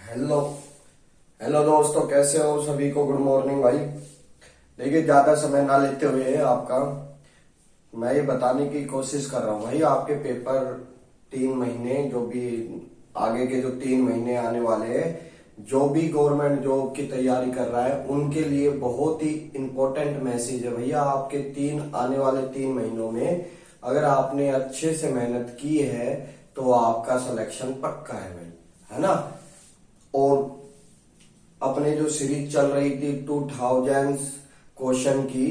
Hello hello दोस्तों, कैसे हो सभी को। गुड मॉर्निंग भाई। देखिए, ज्यादा समय ना लेते हुए आपका मैं ये बताने की कोशिश कर रहा हूँ भाई। आपके पेपर 3 महीने जो भी आगे के जो 3 महीने आने वाले हैं, जो भी गवर्नमेंट जॉब की तैयारी कर रहा है उनके लिए बहुत ही इम्पोर्टेंट मैसेज है भैया। आपके आने वाले 3 महीनों में अगर आपने अच्छे से मेहनत की है तो आपका सिलेक्शन पक्का है भाई, है ना। और अपने जो सीरीज चल रही थी 2000 क्वेश्चन की,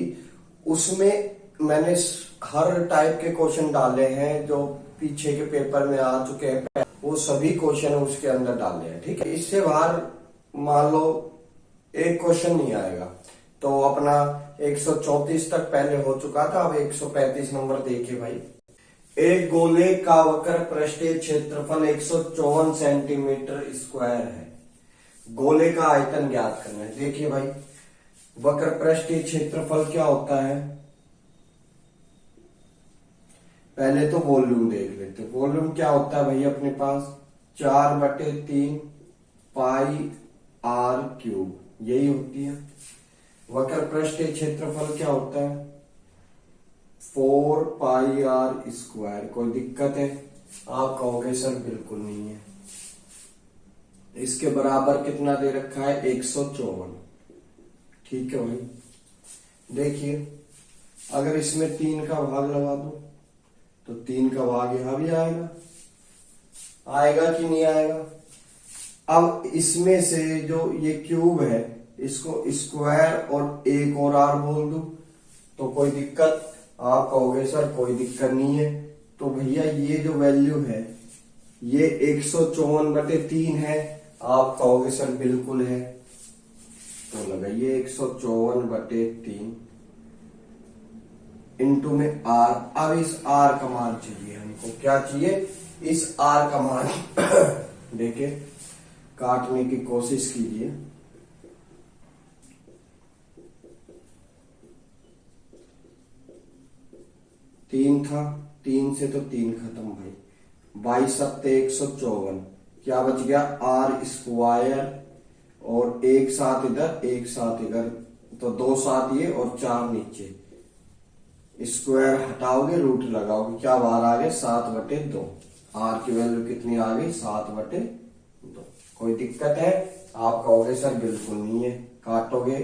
उसमें मैंने हर टाइप के क्वेश्चन डाले हैं जो पीछे के पेपर में आ चुके हैं, वो सभी क्वेश्चन उसके अंदर डाले हैं। ठीक है, इससे बाहर मान लो एक क्वेश्चन नहीं आएगा। तो अपना 134 तक पहले हो चुका था, अब 135 नंबर देखिए भाई। एक गोले का वक्र पृष्ठीय क्षेत्रफल 154 सेंटीमीटर स्क्वायर है। गोले का आयतन ज्ञात करना है। देखिए भाई, वक्र पृष्ठीय क्षेत्रफल क्या होता है, पहले तो वॉल्यूम देख लेते। वॉल्यूम क्या होता है भाई अपने पास, 4/3 पाई आर क्यूब, यही होती है। वक्र पृष्ठीय क्षेत्रफल क्या होता है, 4 पाई आर स्क्वायर। कोई दिक्कत है? आप कहोगे सर बिल्कुल नहीं है। इसके बराबर कितना दे रखा है, 154। ठीक है भाई। देखिए, अगर इसमें 3 का भाग लगा दो तो 3 का भाग यहां भी आएगा, आएगा कि नहीं आएगा। अब इसमें से जो ये क्यूब है इसको स्क्वायर और एक और आर बोल दो तो कोई दिक्कत? आप कहोगे सर कोई दिक्कत नहीं है। तो भैया ये जो वैल्यू है ये 154/3 है। आप कहोगे सर बिल्कुल है। तो लगाइए 154/3 इंटू में आर। अब इस आर का मान चाहिए हमको, क्या चाहिए, इस आर का मान। देखिए, काटने की कोशिश कीजिए। तीन था, 3 से तो 3 खत्म भाई। 22×7 = 154। क्या बच गया, आर स्क्वायर और एक साथ इधर एक साथ इधर, तो 2 साथ ये और 4 नीचे। स्क्वायर हटाओगे, रूट लगाओगे, क्या बाहर आ गए, 7/2। आर की वैल्यू कितनी आ गई, 7/2। कोई दिक्कत है? आप कहोगे सर बिल्कुल नहीं है। काटोगे,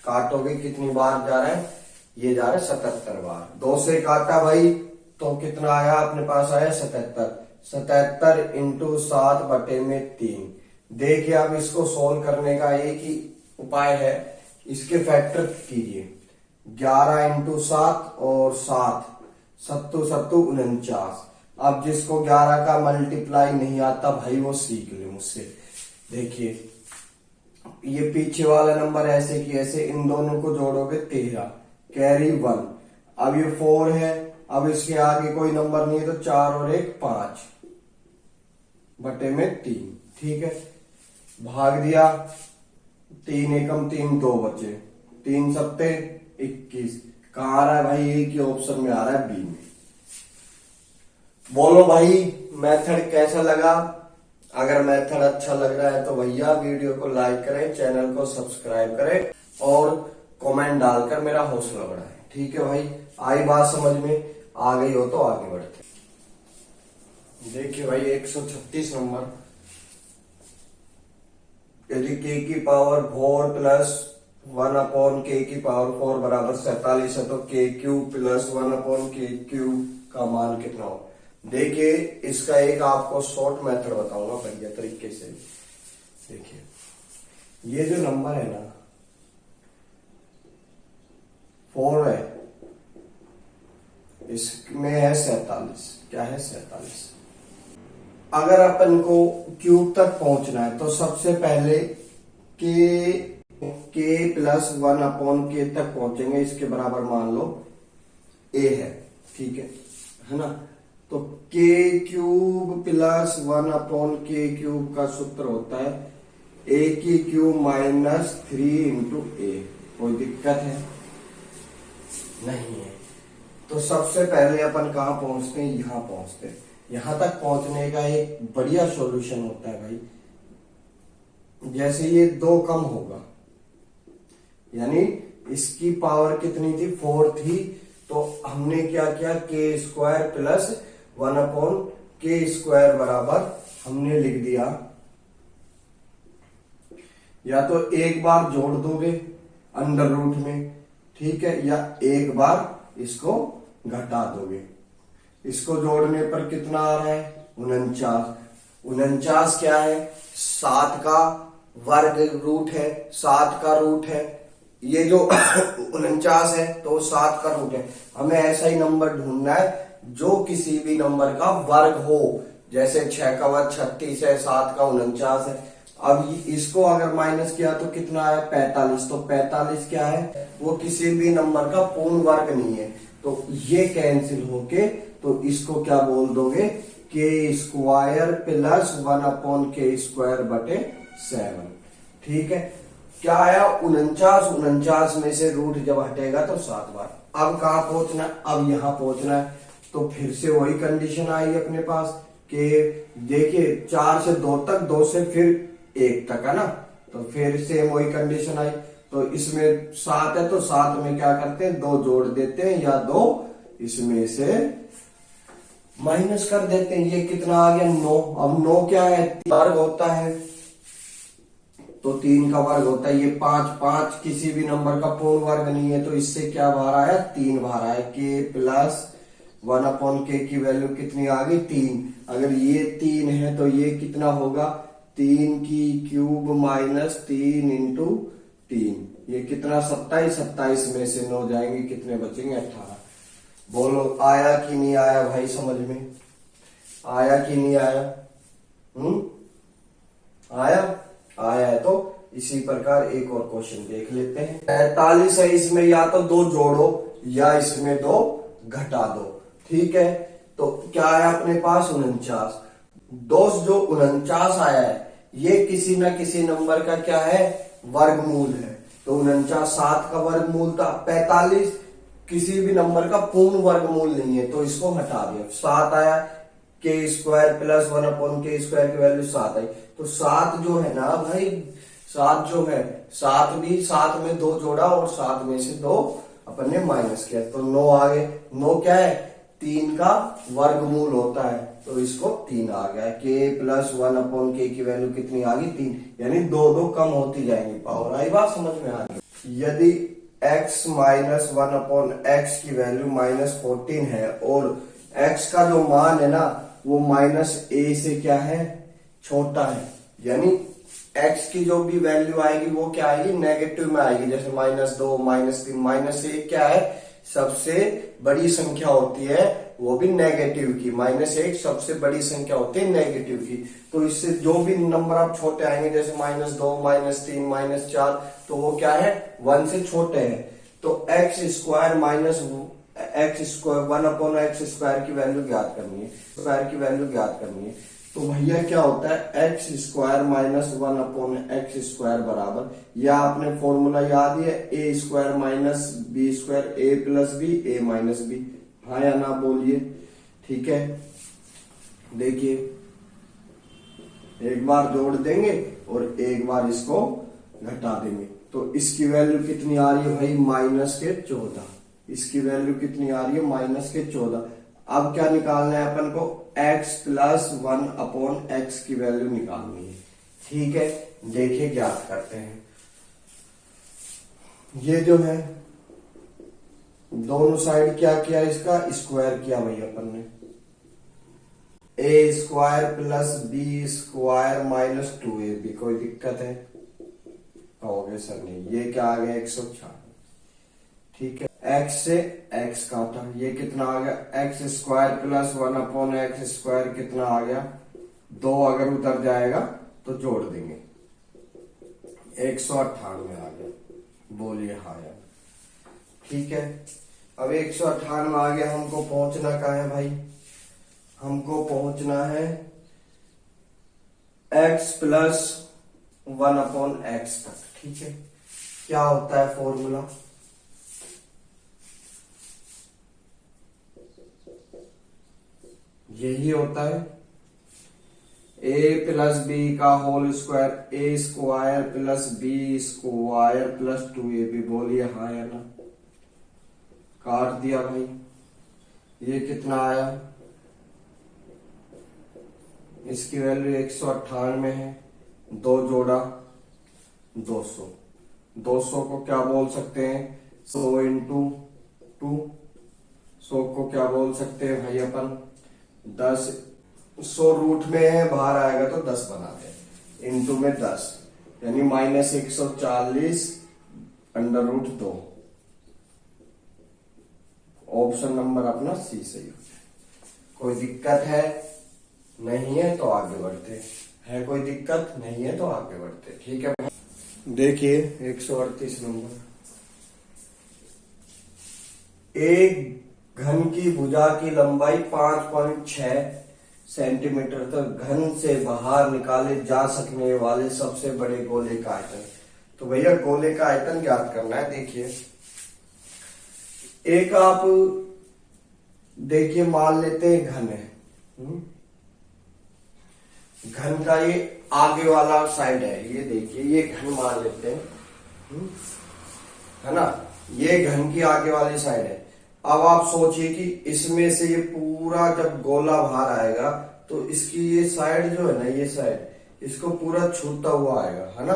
काटोगे कितनी बार जा रहा है, ये जा रहा है 77 बार। 2 से काटा भाई तो कितना आया अपने पास, आया 77। 77 इंटू 7/3। देखिए, अब इसको सोल्व करने का एक ही उपाय है, इसके फैक्टर कीजिए। 11 इंटू 7 और 7, 7×7 = 49। अब जिसको 11 का मल्टीप्लाई नहीं आता भाई वो सीख ले मुझसे। देखिए, ये पीछे वाला नंबर ऐसे की ऐसे, इन दोनों को जोड़ोगे 13, कैरी 1। अब ये 4 है, अब इसके आगे कोई नंबर नहीं है तो 4 और 1 5/3। ठीक है, भाग दिया। 3 एकम 3, 2 बचे। 3×7 = 21। कहाँ आ रहा है भाई, एक ही ऑप्शन में आ रहा है, बी में। बोलो भाई मेथड कैसा लगा। अगर मेथड अच्छा लग रहा है तो भैया वीडियो को लाइक करें, चैनल को सब्सक्राइब करें और कमेंट डालकर मेरा हौसला बढ़ाएं। ठीक है भाई, आई बात समझ में, आ गई हो तो आगे बढ़ते। देखिए भाई, 136 नंबर। यदि k की पावर 4 + 1/k⁴ बराबर 47 है तो k³ + 1/k³ का मान कितना हो। देखिए, इसका एक आपको शॉर्ट मेथड बताऊंगा बढ़िया तरीके से। देखिए, ये जो नंबर है ना 4 है, इसमें है 47। क्या है, 47। अगर अपन को क्यूब तक पहुंचना है तो सबसे पहले k + 1/k तक पहुंचेंगे। इसके बराबर मान लो a है, ठीक है ना। तो k³ + 1/k³ का सूत्र होता है a³ - 3 × a। कोई दिक्कत है? नहीं है। तो सबसे पहले अपन कहां पहुंचते हैं, यहां पहुंचते हैं। यहां तक पहुंचने का एक बढ़िया सॉल्यूशन होता है भाई, जैसे ये 2 कम होगा, यानी इसकी पावर कितनी थी, 4 थी, तो हमने क्या किया, के स्क्वायर प्लस 1/k² बराबर हमने लिख दिया, या तो एक बार जोड़ दोगे अंडर रूट में, ठीक है, या एक बार इसको घटा दोगे। इसको जोड़ने पर कितना आ रहा है, 49। 49 क्या है, 7 का वर्ग रूट है, 7 का रूट है, ये जो 49 है तो 7 का रूट है। हमें ऐसा ही नंबर ढूंढना है जो किसी भी नंबर का वर्ग हो, जैसे 6 का वर्ग 36 है, 7 का 49 है। अब इसको अगर माइनस किया तो कितना है, 45। तो 45 क्या है, वो किसी भी नंबर का पूर्ण वर्ग नहीं है, तो ये कैंसिल होके तो इसको क्या बोल दोगे, k² प्लस 1/k² बटे 7। ठीक है, क्या आया, 49। 49 में से रूट जब हटेगा तो 7 बार। अब कहां पहुंचना है, अब यहां पहुंचना है, तो फिर से वही कंडीशन आई अपने पास कि देखिए 4 से 2 तक, 2 से फिर 1 तक है ना, तो फिर से वही कंडीशन आई। तो इसमें 7 है तो 7 में क्या करते हैं, 2 जोड़ देते हैं, या 2 इसमें से माइनस कर देते हैं। ये कितना आ गया, 9। अब 9 क्या है, वर्ग होता है, तो 3 का वर्ग होता है। ये 5 किसी भी नंबर का पूर्ण वर्ग नहीं है, तो इससे क्या बाहर आया, 3 बाहर आया। k प्लस 1/k की वैल्यू कितनी आ गई, 3। अगर ये 3 है तो ये कितना होगा, 3 की क्यूब माइनस 3 इंटू 3, ये कितना, 27। 27 में से 9 जाएंगे, कितने बचेंगे, 18। बोलो आया कि नहीं आया भाई, समझ में आया कि नहीं आया, आया, आया है। तो इसी प्रकार एक और क्वेश्चन देख लेते हैं। 45 है, इसमें या तो 2 जोड़ो या इसमें 2 घटा दो, ठीक है। तो क्या आया अपने पास, 49। दोस्त जो 49 आया है, ये किसी ना किसी नंबर का क्या है, वर्गमूल है। तो 49 7 का वर्गमूल था। 45 किसी भी नंबर का पूर्ण वर्गमूल नहीं है, तो इसको हटा दिया। 7 आया, k² प्लस 1/k² की वैल्यू 7 आई। तो 7 जो है ना भाई, 7 जो है, 7 भी 7 में 2 जोड़ा और 7 में से 2 अपन ने माइनस किया, तो 9 आ गए। 9 क्या है, 3 का वर्गमूल होता है, तो इसको 3 आ गया। k प्लस 1/k की वैल्यू कितनी आ गई, 3, यानी 2 कम होती जाएंगी पावर। आई बात समझ में आ गई। यदि x माइनस 1/x की वैल्यू -14 है और x का जो मान है ना वो -a से क्या है, छोटा है, यानी x की जो भी वैल्यू आएगी वो क्या आएगी, नेगेटिव में आएगी। जैसे -2 -3 -1 क्या है, सबसे बड़ी संख्या होती है, वो भी नेगेटिव की। -1 सबसे बड़ी संख्या होती है नेगेटिव की। तो इससे जो भी नंबर आप छोटे आएंगे, जैसे -2 -3 -4, तो वो क्या है, 1 से छोटे हैं। तो x² माइनस x² 1/x² की वैल्यू ज्ञात करनी है, स्क्वायर की वैल्यू ज्ञात करनी है। तो भैया क्या होता है, x² माइनस 1/x² बराबर, या आपने फॉर्मूला याद है, a² minus b², a plus B, a minus B. हाँ या ना बोलिए, ठीक है। देखिए एक बार जोड़ देंगे और एक बार इसको घटा देंगे, तो इसकी वैल्यू कितनी आ रही है भाई, -14। इसकी वैल्यू कितनी आ रही है, -14। अब क्या निकालना है अपन को, x प्लस 1/x की वैल्यू निकालनी है, ठीक है। देखिए ज्ञात करते हैं। ये जो है दोनों साइड क्या किया, इसका स्क्वायर किया भाई अपन ने। a² plus b² minus 2ab, कोई दिक्कत है, कहोगे सर नहीं, ये क्या आ गया, 104, ठीक है। x से x काटा, ये कितना आ गया, x² प्लस 1/x² कितना आ गया, 2 अगर उतर जाएगा तो जोड़ देंगे, 198 आ गया। बोलिए हाँ यार, ठीक है। अब 198 आ गया, हमको पहुंचना कहाँ है भाई, हमको पहुंचना है x प्लस 1/x तक, ठीक है। क्या होता है फॉर्मूला, यही होता है ए प्लस बी का whole square, A square plus B square plus 2ab। बोलिए हाँ या ना। काट दिया भाई। ये कितना आया, इसकी वैल्यू 198 है। 2 जोड़ा 200। 200 को क्या बोल सकते हैं, 100 इंटू 2। 100 को क्या बोल सकते हैं भाई अपन, 10। 100 रूट में है, बाहर आएगा तो 10 बनाते हैं, इंटू में 10 यानी -140 √2। ऑप्शन नंबर अपना सी सही हो जाए। कोई दिक्कत है, नहीं है तो आगे बढ़ते हैं। कोई दिक्कत नहीं है तो आगे बढ़ते हैं। ठीक है, देखिए 138 नंबर। एक घन की भुजा की लंबाई 5.6 सेंटीमीटर तक घन से बाहर निकाले जा सकने वाले सबसे बड़े गोले का आयतन। तो भैया गोले का आयतन ज्ञात करना है। देखिए एक आप देखिए मान लेते हैं घन है, घन का ये आगे वाला साइड है, ये देखिए ये घन मान लेते हैं, है ना। ये घन की आगे वाली साइड है। अब आप सोचिए कि इसमें से ये पूरा जब गोला बाहर आएगा तो इसकी ये साइड जो है ना, ये साइड इसको पूरा छूता हुआ आएगा, है ना।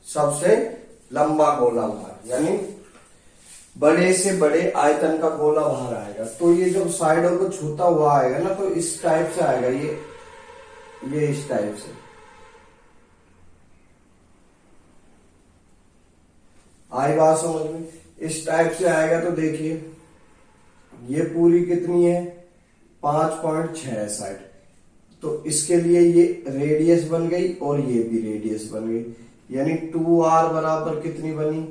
सबसे लंबा गोला बाहर, यानी बड़े से बड़े आयतन का गोला बाहर आएगा। तो ये जब साइडों को छूता हुआ आएगा ना, तो इस टाइप से आएगा, ये इस टाइप से आई बात समझ में। इस टाइप से आएगा तो देखिए ये पूरी कितनी है, 5.6 है साइड। तो इसके लिए ये रेडियस बन गई और ये भी रेडियस बन गई, यानी 2r बराबर कितनी बनी,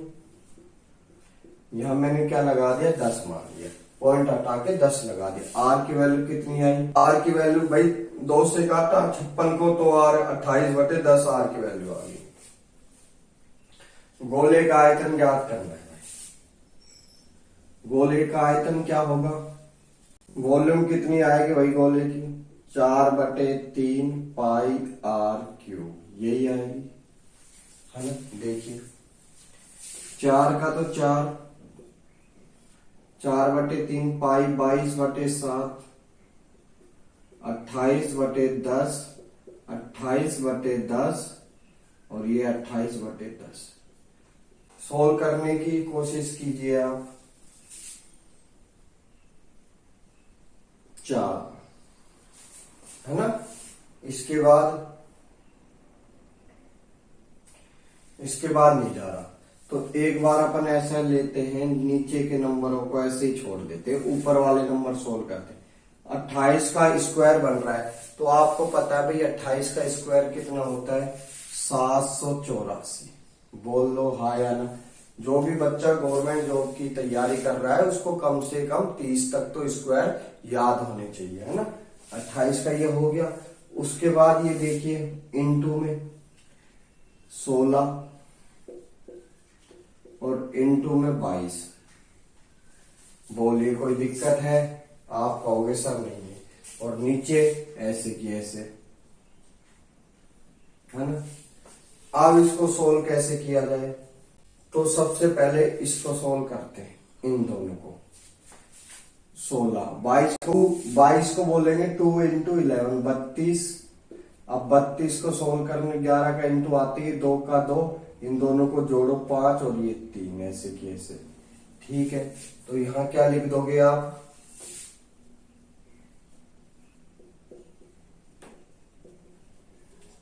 यहां मैंने क्या लगा दिया, 10 मान दिया, पॉइंट हटा के 10 लगा दिया। r की वैल्यू कितनी आई, r की वैल्यू भाई 2 से काटा 56 को तो r 28/10 r की वैल्यू आ गई। गोले का आयतन ज्ञात करना है। गोले का आयतन क्या होगा, वॉल्यूम कितनी आएगी भाई गोले की, 4/3 पाई r3, यही आएगी, है ना। देखिए 4 का तो 4/3 पाई 22/7, 28/10, 28/10 और ये 28/10। सोल्व करने की कोशिश कीजिए आप। 4, है ना। इसके बाद नहीं जा रहा, तो एक बार अपन ऐसा लेते हैं, नीचे के नंबरों को ऐसे ही छोड़ देते हैं, ऊपर वाले नंबर सोल्व करते हैं। 28 का स्क्वायर बन रहा है, तो आपको पता है भाई 28 का स्क्वायर कितना होता है, 784। बोल दो हाँ या ना। जो भी बच्चा गवर्नमेंट जॉब की तैयारी कर रहा है उसको कम से कम 30 तक तो स्क्वायर याद होने चाहिए, है ना। 28 का ये हो गया। उसके बाद ये देखिए इंटू में 16 और इंटू में 22। बोलिए कोई दिक्कत है, आप कहोगे सर नहीं है। और नीचे ऐसे की ऐसे, है ना। अब इसको सोल्व कैसे किया जाए, तो सबसे पहले इसको सोल्व करते हैं, इन दोनों को। 16, 22 को बोलेंगे 2 × 11 32। अब 32 को सोल्व करने 11 का इंटू आती है, 2 का 2, इन दोनों को जोड़ो 5 और ये 3, ऐसे की ऐसे। ठीक है, तो यहां क्या लिख दोगे आप,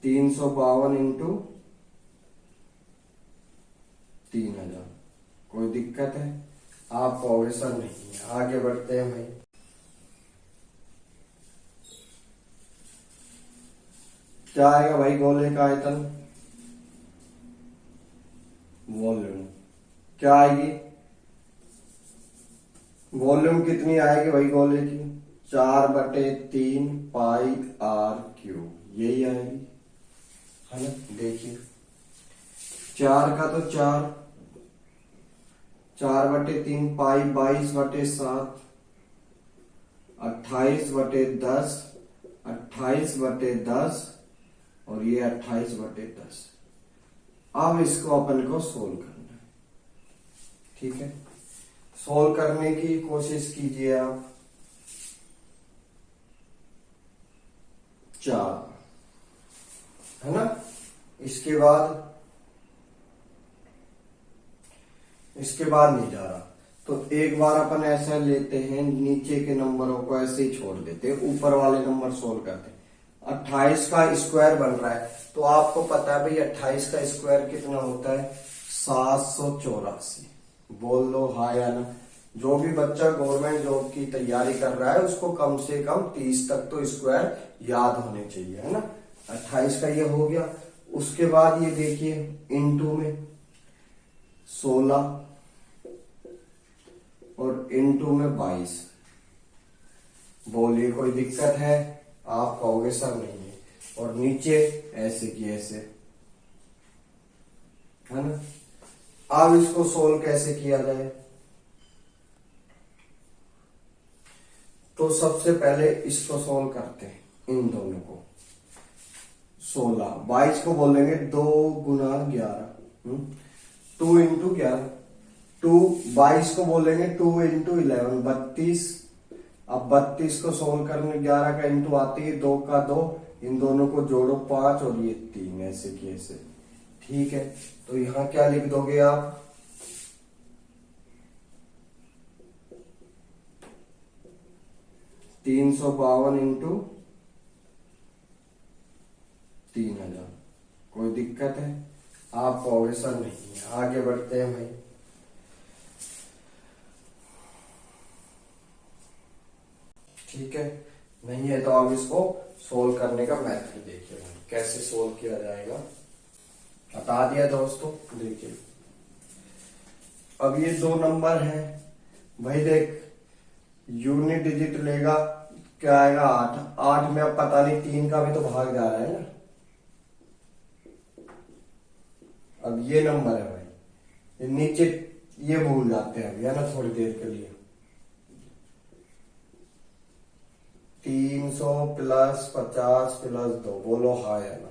352 × 3000। कोई दिक्कत है, आप कहोगे सर नहीं है। आगे बढ़ते हैं भाई। क्या आएगा भाई गोले का आयतन, वॉल्यूम क्या आएगी, वॉल्यूम कितनी आएगी भाई गोले की, 4/3 पाई r3, यही आएगी, है ना। देखिए 4 का तो 4/3 पाई 22/7, 28/10, 28/10 और ये 28/10। अब इसको अपन को सोल्व करना है, ठीक है। सोल्व करने की कोशिश कीजिए आप। 4 है ना। इसके बाद नहीं जा रहा, तो एक बार अपन ऐसा लेते हैं, नीचे के नंबरों को ऐसे ही छोड़ देते हैं, ऊपर वाले नंबर सोल्व करते हैं। 28 का स्क्वायर बन रहा है, तो आपको पता है भाई 28 का स्क्वायर कितना होता है, 784। बोल दो हाँ या ना। जो भी बच्चा गवर्नमेंट जॉब की तैयारी कर रहा है उसको कम से कम 30 तक तो स्क्वायर याद होने चाहिए, है ना। 28 का ये हो गया। उसके बाद ये देखिए इंटू में 16 और इंटू में 22। बोलिए कोई दिक्कत है? आप कहोगे सर नहीं है। और नीचे ऐसे की ऐसे, है ना। अब इसको सोल्व कैसे किया जाए? तो सबसे पहले इसको सोल्व करते हैं, इन दोनों को। 16, 22 को बोलेंगे 2 गुना 11, 2 इंटू 11। 2, 22 को बोलेंगे 2 इंटू 11, 32। अब 32 को सोल्व करने 11 का इंटू आती है, 2 का 2, इन दोनों को जोड़ो 5 और ये 3, ऐसे की ऐसे, ठीक है। तो यहां क्या लिख दोगे आप? 352 इंटू 3000। कोई दिक्कत है? आप कहोगे सर नहीं है। आगे बढ़ते हैं भाई। ठीक है, नहीं है तो अब इसको सोल्व करने का मेथड देखिए भाई, कैसे सोल्व किया जाएगा। बता दिया दोस्तों। देखिए अब ये 2 नंबर है भाई, देख यूनिट डिजिट लेगा, क्या आएगा 8। 8 में अब पता नहीं 3 का भी तो भाग जा रहा है ना। अब ये नंबर है भाई, नीचे ये भूल जाते हैं अभी, है ना, थोड़ी देर के लिए। 300 प्लस 50 प्लस 2, बोलो हाँ या ना।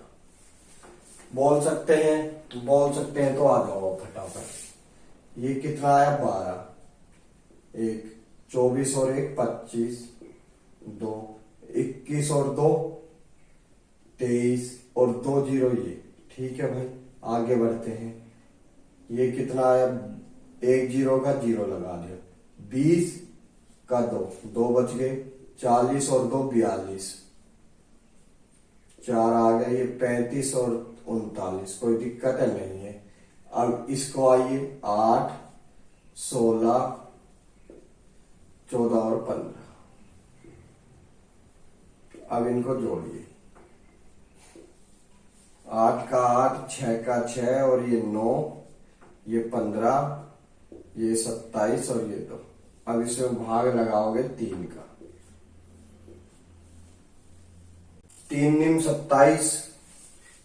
बोल सकते हैं? बोल सकते हैं तो आ जाओ फटाफट। ये कितना आया? 12, 1 24 और 1 25, 2 21 और 2 23 और 2 0 ये, ठीक है भाई। आगे बढ़ते हैं। ये कितना आया? 1 0 का 0 लगा दिया, 20 का 2 बच गए, 40 और 2 42, 4 आ गया, ये 35 और 39। कोई दिक्कत है? नहीं है। अब इसको आइए 8 16 14 और 15। अब इनको जोड़िए, 8 का 8, 6 का 6 और ये 9, ये 15, ये 27 और ये 2। अब इसमें भाग लगाओगे 3 का, 3 निम 27,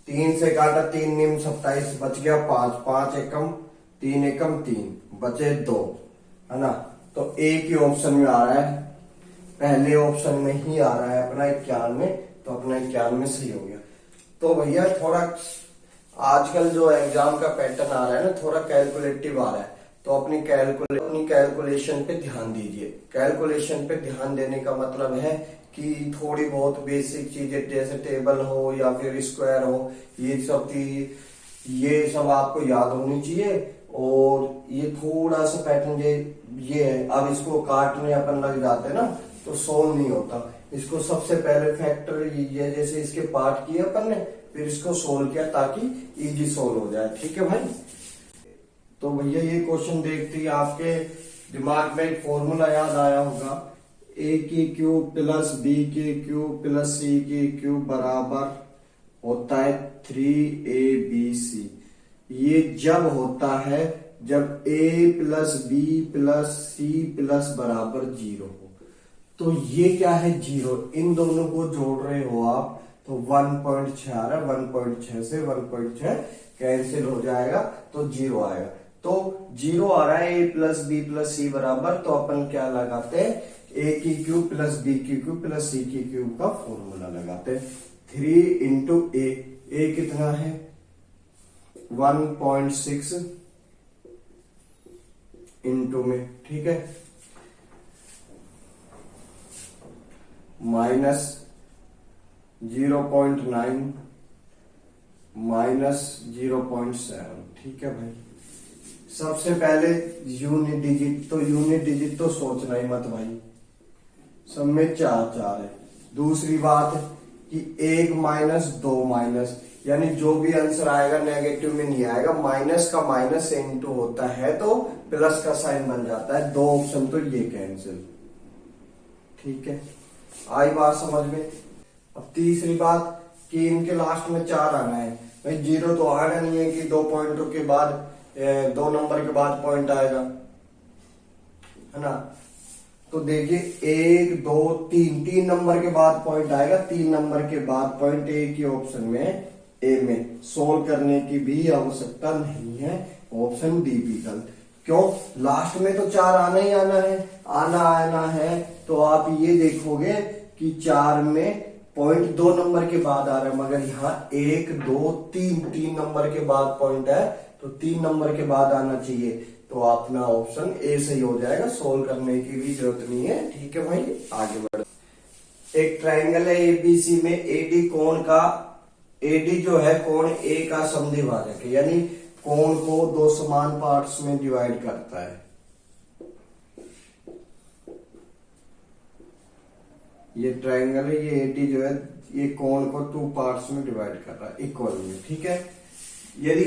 3 से काटा 3 निम 27, बच गया 5, 5 एकम 3 एकम 3, बचे 2, है ना। तो एक ही ऑप्शन में आ रहा है, पहले ऑप्शन में ही आ रहा है अपना 91, तो अपना 91 सही हो गया। तो भैया थोड़ा आजकल जो एग्जाम का पैटर्न आ रहा है ना, थोड़ा कैलकुलेटिव आ रहा है, तो अपनी कैलकुलेशन पे ध्यान दीजिए। कैलकुलेशन पे ध्यान देने का मतलब है कि थोड़ी बहुत बेसिक चीजें जैसे टेबल हो या फिर स्क्वायर हो, ये सब आपको याद होनी चाहिए। और ये थोड़ा सा पैटर्न ये है। अब इसको काटने अपन लग जाते ना तो सोल्व नहीं होता। इसको सबसे पहले फैक्टर ये जैसे इसके पार्ट किए अपन ने, फिर इसको सोल्व किया ताकि इजी सोल्व हो जाए, ठीक है भाई। तो भैया ये क्वेश्चन देखते ही आपके दिमाग में एक फॉर्मूला याद आया होगा, ए की क्यूब प्लस बी की क्यूब प्लस सी की क्यूब बराबर होता है 3abc। ये जब होता है जब a plus B plus C plus बराबर 0 हो। तो ये क्या है? 0। इन दोनों को जोड़ रहे हो आप तो 1.6 आ रहा है, 1.6 से 1.6 कैंसिल हो जाएगा तो 0 आएगा। तो 0 आ रहा है, a प्लस बी प्लस सी बराबर, तो अपन क्या लगाते हैं? ए की क्यूब प्लस बी की क्यूब प्लस सी की क्यूब का फॉर्मूला लगाते हैं। 3 इंटू ए कितना है 1.6 इंटू में, ठीक है, माइनस 0.9 माइनस 0.7, ठीक है भाई। सबसे पहले यूनिट डिजिट तो सोचना ही मत भाई, सब में 4 है। दूसरी बात कि 1 माइनस 2 माइनस, यानी जो भी आंसर आएगा नेगेटिव में नहीं आएगा, माइनस का माइनस इंटू होता है तो प्लस का साइन बन जाता है। 2 ऑप्शन तो ये कैंसिल, ठीक है, आई बात समझ में। अब तीसरी बात कि इनके लास्ट में 4 आना है भाई, 0 तो आना नहीं है कि 2 पॉइंटों के बाद 2 नंबर के बाद पॉइंट आएगा, है ना। तो देखिए 1 2 3 नंबर के बाद पॉइंट आएगा, 3 नंबर के बाद पॉइंट एक ही ऑप्शन में ए में सोल्व करने की भी आवश्यकता नहीं है, ऑप्शन डी विकल्प। क्यों, लास्ट में तो 4 आना ही आना है। तो आप ये देखोगे कि 4 में पॉइंट 2 नंबर के बाद आ रहा है, मगर यहाँ 1 2 3 नंबर के बाद पॉइंट है, तो 3 नंबर के बाद आना चाहिए। तो अपना ऑप्शन ए सही हो जाएगा, सोल्व करने की भी जरूरत नहीं है, ठीक है भाई। आगे बढ़, एक ट्रायंगल है एबीसी में एडी जो है कोण ए का समद्विभाजक है, यानी कोण को 2 समान पार्ट्स में डिवाइड करता है। ये ट्रायंगल है, ये एडी जो है ये कोण को 2 पार्ट्स में डिवाइड कर रहा है इक्वल में, ठीक है। यदि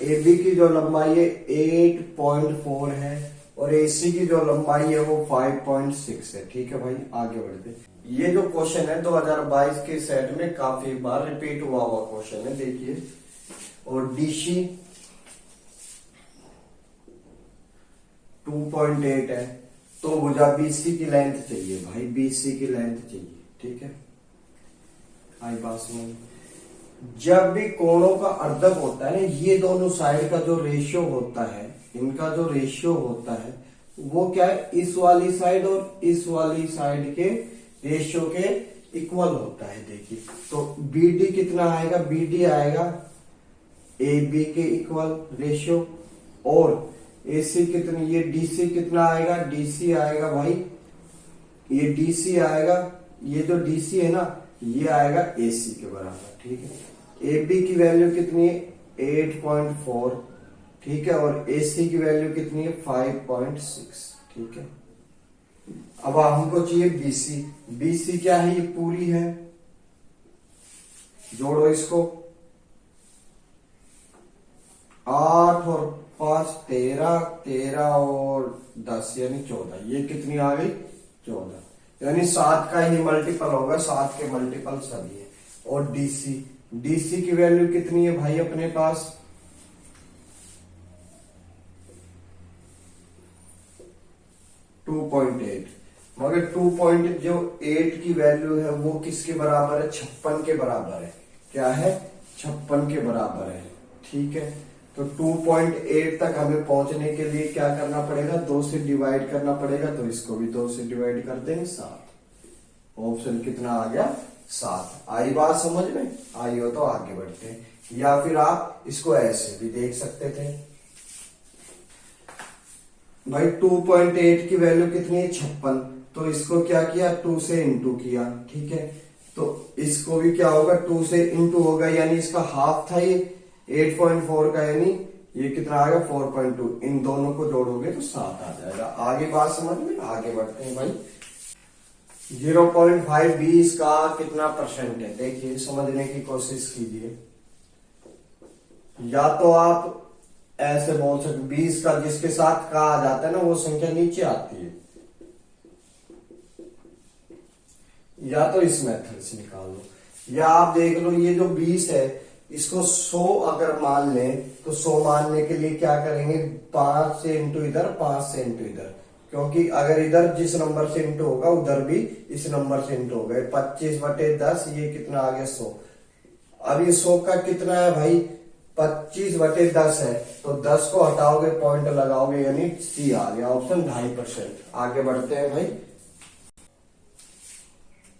एबी की जो लंबाई है 8.4 है और एसी की जो लंबाई है वो 5.6 है, ठीक है भाई। आगे बढ़ते, ये जो क्वेश्चन है 2022 के सेट में काफी बार रिपीट हुआ क्वेश्चन है, देखिए। और डीसी 2.8 है, तो भुजा बीसी की लेंथ चाहिए भाई, बीसी की लेंथ चाहिए, ठीक है। आई बात समझ। जब भी कोणों का अर्धक होता है, ये दोनों साइड का जो रेशियो होता है, इनका जो रेशियो होता है वो क्या है, इस वाली साइड और इस वाली साइड के रेशियो के इक्वल होता है। देखिए तो बीडी कितना आएगा, बीडी आएगा ए बी के इक्वल रेशियो, और एसी कितनी, ये डीसी कितना आएगा, डीसी आएगा भाई, ये डीसी आएगा, ये जो डीसी है ना ये आएगा एसी के बराबर, ठीक है। एबी की वैल्यू कितनी है 8.4, ठीक है, और एसी की वैल्यू कितनी है 5.6, ठीक है। अब हमको चाहिए बीसी, बीसी क्या है, ये पूरी है, जोड़ो इसको, 8 और 5 13, 13 और 10 यानी 14, ये कितनी आ गई 14, यानी 7 का ही मल्टीपल होगा, 7 के मल्टीपल सभी है। और डीसी की वैल्यू कितनी है भाई अपने पास 2.8, मगर 2.8 की वैल्यू है वो किसके बराबर है, 56 के बराबर है। क्या है, 56 के बराबर है, ठीक है। तो 2.8 तक हमें पहुंचने के लिए क्या करना पड़ेगा, 2 से डिवाइड करना पड़ेगा, तो इसको भी 2 से डिवाइड कर देंगे, 7। ऑप्शन कितना आ गया 7। आई बात समझ में, आई हो तो आगे बढ़ते हैं। या फिर आप इसको ऐसे भी देख सकते थे भाई, 2.8 की वैल्यू कितनी है 56, तो इसको क्या किया 2 से इंटू किया, ठीक है। तो इसको भी क्या होगा 2 से इंटू होगा, यानी इसका हाफ था ये 8.4 का, यानी ये कितना आएगा 4.2, इन दोनों को जोड़ोगे तो 7 आ जाएगा। आगे बात समझ में, आगे बढ़ते हैं भाई। 0.5 20 का कितना परसेंट है, देखिए समझने की कोशिश कीजिए। या तो आप ऐसे बोल सकते 20 का जिसके साथ का आ जाता है ना वो संख्या नीचे आती है, या तो इस मेथड से निकाल लो, या आप देख लो ये जो 20 है इसको 100 अगर मान लें तो 100 मानने के लिए क्या करेंगे 5 से इंटू इधर, 5 से इंटू इधर, क्योंकि अगर इधर जिस नंबर से इंटू होगा उधर भी इस नंबर से इंटू होगा। 25/10 ये कितना आ गया 100। अब ये 100 का कितना है भाई 25/10 है, तो 10 को हटाओगे पॉइंट लगाओगे, यानी सी आ गया ऑप्शन 2.5%। आगे बढ़ते हैं भाई,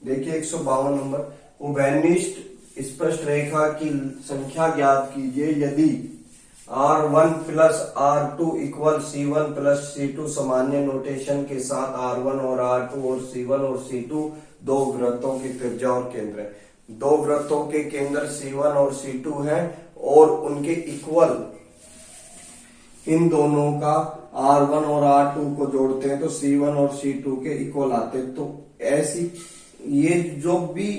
देखिए 152 नंबर, उभयनिष्ठ स्पष्ट रेखा की संख्या ज्ञात कीजिए यदि R1 plus R2 equal C1 plus C2 सामान्य नोटेशन के साथ R1 और R2 और C1 और C2 दो वृत्तों की त्रिज्या और केंद्र है। दो वृत्तों के केंद्र C1 और C2 हैं और उनके इक्वल इन दोनों का R1 और R2 को जोड़ते हैं तो C1 और C2 के इक्वल आते हैं। तो ऐसी ये जो भी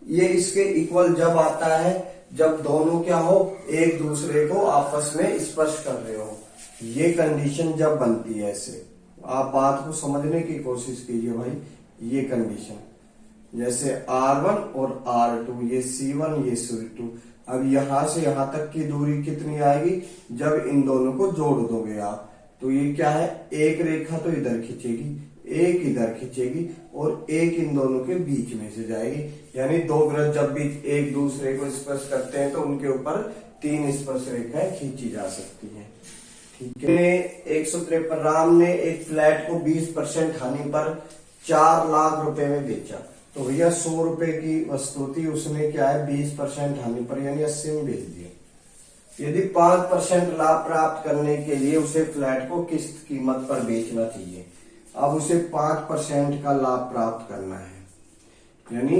ये इसके इक्वल जब आता है जब दोनों क्या हो, एक दूसरे को आपस में स्पर्श कर रहे हो, ये कंडीशन जब बनती है। ऐसे आप बात को समझने की कोशिश कीजिए भाई। ये कंडीशन जैसे R1 और R2, ये C1 ये C2, अब यहां से यहां तक की दूरी कितनी आएगी जब इन दोनों को जोड़ दोगे आप, तो ये क्या है, एक रेखा तो इधर खींचेगी, एक इधर खींचेगी और एक इन दोनों के बीच में से जाएगी। यानी दो वृत्त जब भी एक दूसरे को स्पर्श करते हैं तो उनके ऊपर 3 स्पर्श रेखाएं खींची जा सकती हैं। ठीक है। 153, राम ने एक फ्लैट को 20% हानि पर 4 लाख रुपए में बेचा। तो भैया 100 रुपए की वस्तु थी, उसने क्या है 20% हानि पर यानी 80 में बेच दिया। यदि 5% लाभ प्राप्त करने के लिए उसे फ्लैट को किस कीमत पर बेचना चाहिए। अब उसे 5% का लाभ प्राप्त करना है, यानी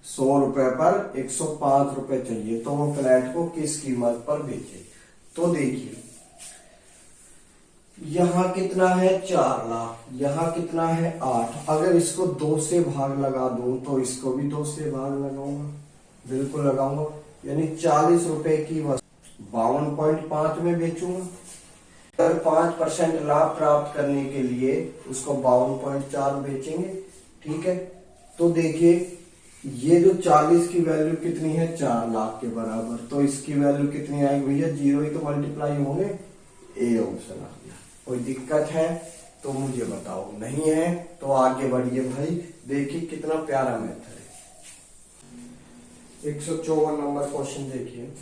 100 रुपए पर 105 रुपए चाहिए, तो वो फ्लैट को किस कीमत पर बेचे। तो देखिए यहां कितना है 4 लाख, यहां कितना है 8। अगर इसको 2 से भाग लगा दूं तो इसको भी 2 से भाग लगाऊंगा, बिल्कुल लगाऊंगा, यानी 40 रुपए की वस्तु 52.5 में बेचूंगा। अगर 5% लाभ प्राप्त करने के लिए उसको 52.4 बेचेंगे। ठीक है, तो देखिए ये जो 40 की वैल्यू कितनी है 4 लाख के बराबर, तो इसकी वैल्यू कितनी आएगी भैया, 0 ही तो मल्टीप्लाई होंगे। ए ऑप्शन आ गया। कोई दिक्कत है तो मुझे बताओ, नहीं है तो आगे बढ़िए भाई। देखिए कितना प्यारा मेथड है। 154 नंबर क्वेश्चन देखिए,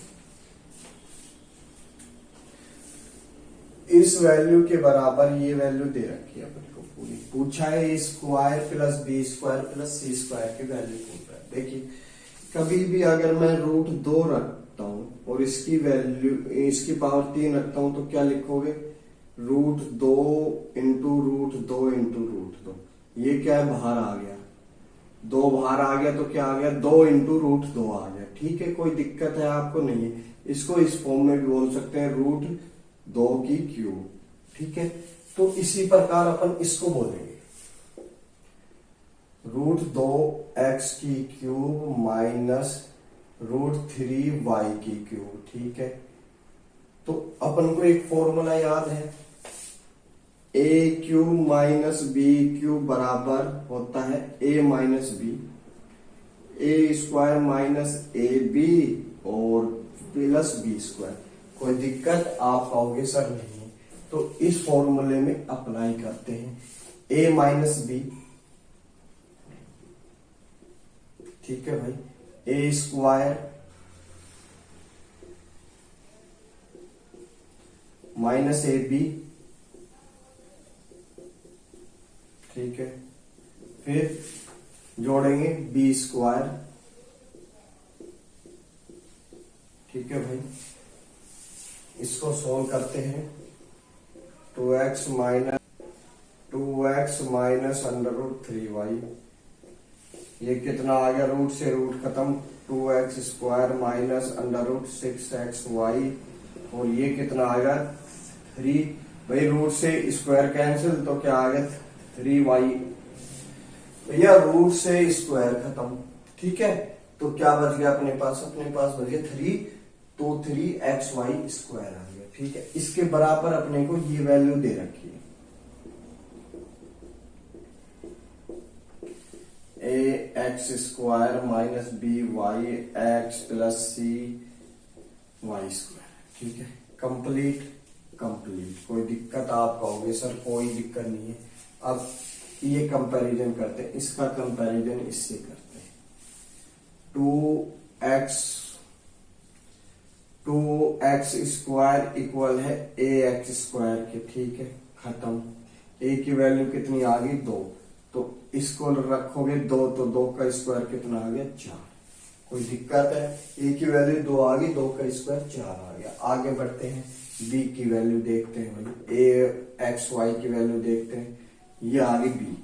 इस वैल्यू के बराबर ये वैल्यू दे रखी है अपन को पूरी, पूछा है square plus B square plus C square की वैल्यू पूछ रहा है। देखिए कभी भी अगर मैं √2 रखता हूं और इसकी वैल्यू इसकी पावर 3 रखता हूं तो क्या लिखोगे, √2 इंटू √2 इंटू √2। ये क्या है, बाहर आ गया, 2 बाहर आ गया तो क्या आ गया, 2 इंटू √2 आ गया। ठीक है, कोई दिक्कत है आपको नहीं है। इसको इस फॉर्म में भी बोल सकते हैं √2 की क्यूब। ठीक है, तो इसी प्रकार अपन इसको बोलेंगे √2x की क्यूब माइनस √3y की क्यूब। ठीक है, तो अपन को एक फॉर्मूला याद है, A cube minus B cube बराबर होता है a minus B, A square minus A B और प्लस बी स्क्वायर। कोई दिक्कत आप कहोगे सर नहीं है, तो इस फॉर्मूले में अप्लाई करते हैं a माइनस बी। ठीक है भाई, ए स्क्वायर माइनस ए बी। ठीक है, फिर जोड़ेंगे बी स्क्वायर। ठीक है भाई, इसको सोल्व करते हैं, 2x माइनस √3y। ये कितना आ गया, रूट से रूट खत्म, 2x स्क्वायर माइनस √6xy, और ये कितना आ गया 3। भाई रूट से स्क्वायर कैंसिल तो क्या आ गया 3y। भैया रूट से स्क्वायर खत्म। ठीक है, तो क्या बच गया अपने पास बच गया 3, तो 3xy स्क्वायर आ गया। ठीक है, इसके बराबर अपने को ये वैल्यू दे रखी है, ax square minus by x plus C Y square. ठीक है, कंप्लीट। कोई दिक्कत आप कहोगे सर कोई दिक्कत नहीं है। अब ये कंपैरिजन करते हैं, इसका कंपैरिजन इससे करते हैं, 2x स्क्वायर इक्वल है ax स्क्वायर के। ठीक है, खत्म। a की वैल्यू कितनी आ गई 2, तो इसको रखोगे 2 तो 2 का स्क्वायर कितना आ गया 4। कोई दिक्कत है? ए की वैल्यू 2 आ गई, 2 का स्क्वायर 4 आ गया। आगे बढ़ते हैं, बी की वैल्यू देखते हैं भाई। ए एक्स वाई की वैल्यू देखते हैं, ये आ गई बी।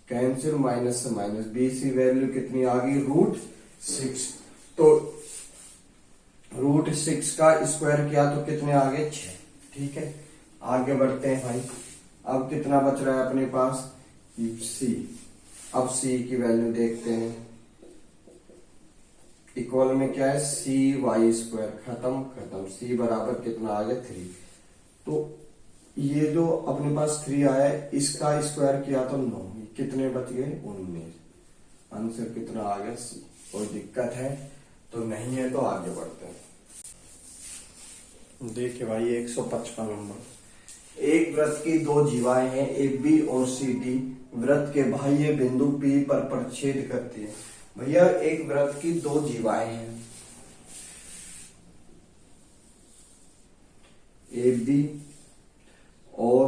कैंसिल, माइनस से माइनस, बी सी वैल्यू कितनी आ गई √6। तो √6 का स्क्वायर किया तो कितने आ गए 6। ठीक है, आगे बढ़ते हैं भाई। अब कितना बच रहा है अपने पास सी। अब सी की वैल्यू देखते हैं, इक्वल में क्या है सी वाई स्क्वायर, खत्म। सी बराबर कितना आ गया 3। तो ये जो अपने पास 3 आया है, इसका स्क्वायर किया तो 9, कितने बच गए 19। आंसर कितना आ गया सी। कोई दिक्कत है? तो नहीं है, तो आगे बढ़ते हैं। देखिए भाई 155 नंबर। एक वृत्त की 2 जीवाएं हैं, ए बी और सी डी वृत्त के बाह्य बिंदु पी पर परिच्छेद करती है। भैया एक वृत्त की 2 जीवाएं हैं, ए बी और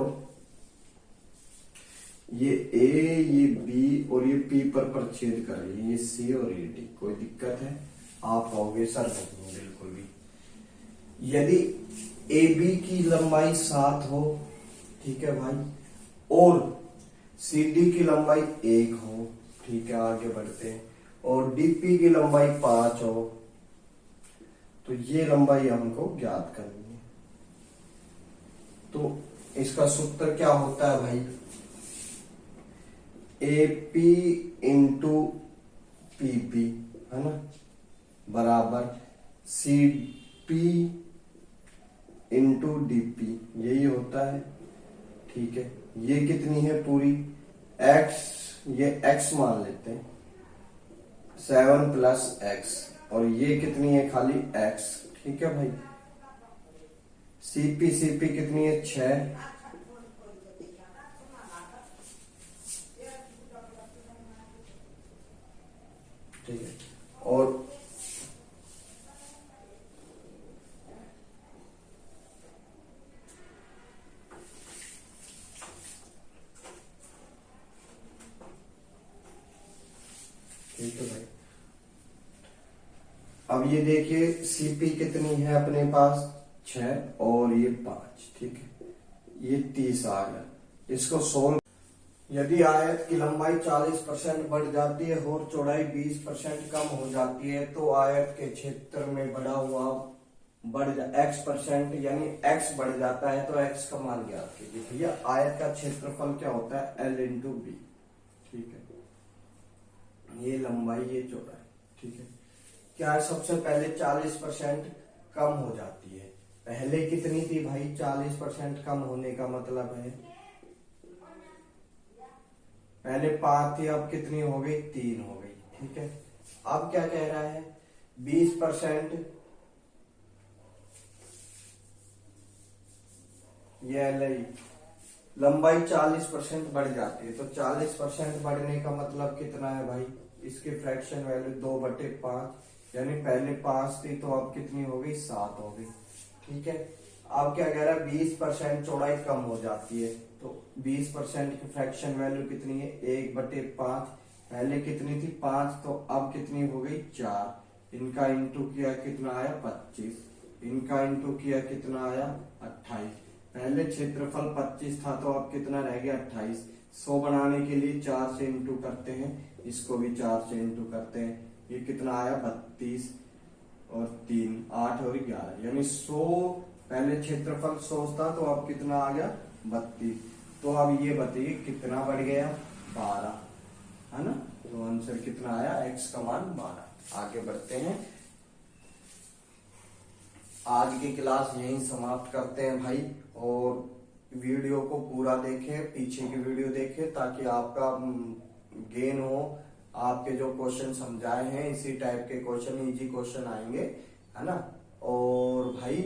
ये ए, ये बी और ये पी पर परिच्छेद कर रही है, ये सी और ये डी। कोई दिक्कत है? आप कहोगे सर नहीं, बिल्कुल भी। यदि ए बी की लंबाई 7 हो, ठीक है भाई, और सी डी की लंबाई 1 हो, ठीक है, आगे बढ़ते हैं, और डीपी की लंबाई 5 हो, तो ये लंबाई हमको ज्ञात करनी है। तो इसका सूत्र क्या होता है भाई, A P into P P, है ना, बराबर सी पी इंटू डीपी, यही होता है। ठीक है, ये कितनी है पूरी x, ये x मान लेते हैं 7 प्लस x, और ये कितनी है खाली x। ठीक है भाई, सीपी कितनी है 6, ठीक है, और ठीक है भाई, अब ये देखिए सीपी कितनी है अपने पास 6 और ये 5, ठीक है, ये 30 आ गया। इसको सोल्व, यदि आयत की लंबाई 40% बढ़ जाती है और चौड़ाई 20% कम हो जाती है, तो आयत के क्षेत्र में बढ़ा हुआ x% यानी x बढ़ जाता है, तो x का मान ज्ञात कीजिए। भैया आयत का क्षेत्रफल क्या होता है L इंटू बी। ठीक है, ये लंबाई ये चौड़ाई, ठीक है, क्या है सबसे पहले 40% कम हो जाती है। पहले कितनी थी भाई 40% कम होने का मतलब है पहले 5 थी, अब कितनी हो गई 3 हो गई। ठीक है, अब क्या कह रहा है 20%, ये लंबाई 40% बढ़ जाती है, तो 40% बढ़ने का मतलब कितना है भाई, इसकी फ्रैक्शन वैल्यू 2/5, यानी पहले 5 थी तो अब कितनी हो गई 7 हो गई। ठीक है, अब क्या कह रहा है 20% चौड़ाई कम हो जाती है, तो 20% की फ्रैक्शन वैल्यू कितनी है 1/5, पहले कितनी थी 5, तो अब कितनी हो गई 4, इनका इंटू किया कितना आया 25, इनका इंटू किया कितना आया 28, पहले क्षेत्रफल 25 था तो अब कितना रह गया 28। 100 बनाने के लिए 4 से इंटू करते हैं, इसको भी 4 से इंटू करते हैं, ये कितना आया 32 और 3 8 और 11, यानी 100, पहले क्षेत्रफल 100 था तो अब कितना आ गया 32। तो अब ये बताइए कितना बढ़ गया 12, है ना, तो आंसर कितना आया x का मान 12। आगे बढ़ते हैं, आज की क्लास यहीं समाप्त करते हैं भाई, और वीडियो को पूरा देखें, पीछे की वीडियो देखें ताकि आपका गेन हो। आपके जो क्वेश्चन समझाए हैं इसी टाइप के क्वेश्चन, इजी क्वेश्चन आएंगे, है ना। और भाई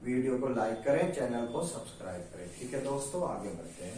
वीडियो को लाइक करें, चैनल को सब्सक्राइब करें। ठीक है दोस्तों, आगे बढ़ते हैं।